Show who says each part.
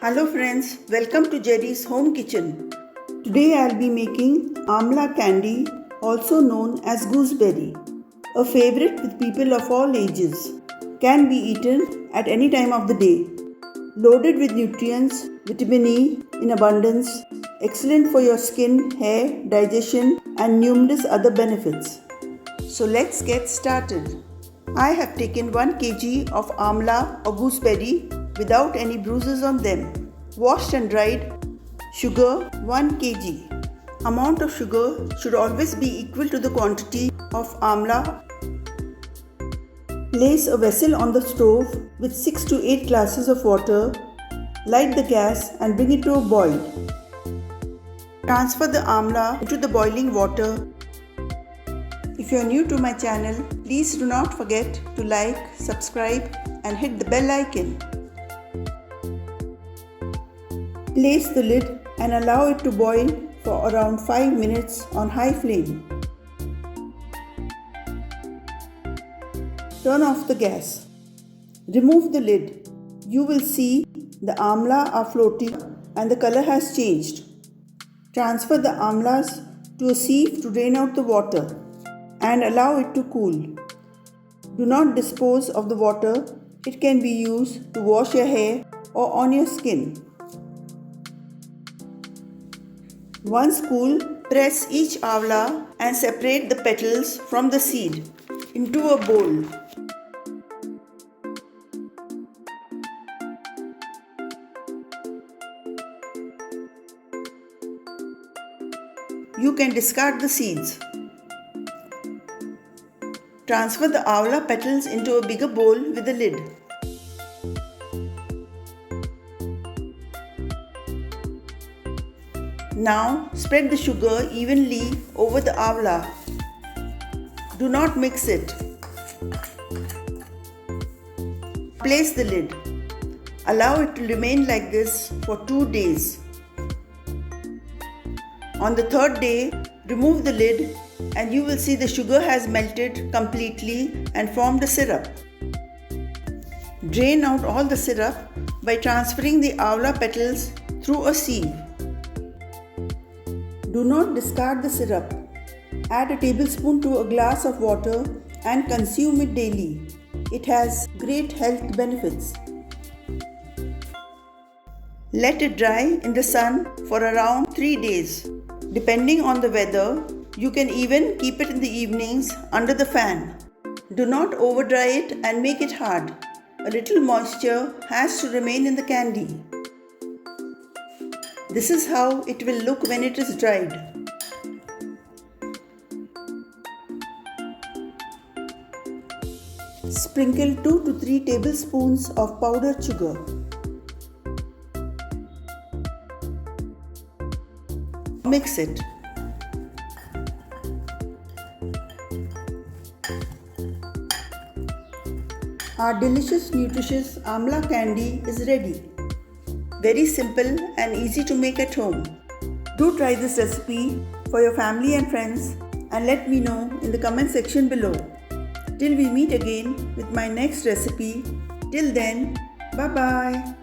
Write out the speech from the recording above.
Speaker 1: Hello friends, welcome to Jerry's Home Kitchen. Today I'll be making Amla candy, also known as gooseberry. A favorite with people of all ages. Can be eaten at any time of the day. Loaded with nutrients, vitamin E in abundance, excellent for your skin, hair, digestion and numerous other benefits. So let's get started. I have taken 1 kg of amla or gooseberry without any bruises on them. Washed and dried. Sugar 1 kg. Amount of sugar should always be equal to the quantity of amla. Place a vessel on the stove with 6 to 8 glasses of water. Light the gas and bring it to a boil. Transfer the amla into the boiling water. If you are new to my channel, please do not forget to like, subscribe and hit the bell icon. Place the lid and allow it to boil for around 5 minutes on high flame. Turn off the gas. Remove the lid. You will see the amla are floating and the color has changed. Transfer the amlas to a sieve to drain out the water and allow it to cool. Do not dispose of the water. It can be used to wash your hair or on your skin. Once cool, press each amla and separate the petals from the seed into a bowl. You can discard the seeds. Transfer the amla petals into a bigger bowl with a lid. Now spread the sugar evenly over the amla. Do not mix it. Place the lid. Allow it to remain like this for 2 days. On the 3rd day, remove the lid and you will see the sugar has melted completely and formed a syrup. Drain out all the syrup by transferring the amla petals through a sieve. Do not discard the syrup. Add a tablespoon to a glass of water and consume it daily. It has great health benefits. Let it dry in the sun for around 3 days. Depending on the weather, you can even keep it in the evenings under the fan. Do not over dry it and make it hard. A little moisture has to remain in the candy. This is how it will look when it is dried. Sprinkle 2 to 3 tablespoons of powdered sugar. Mix it. Our delicious, nutritious amla candy is ready. Very simple and easy to make at home. Do try this recipe for your family and friends and let me know in the comment section below. Till we meet again with my next recipe. Till then, bye bye.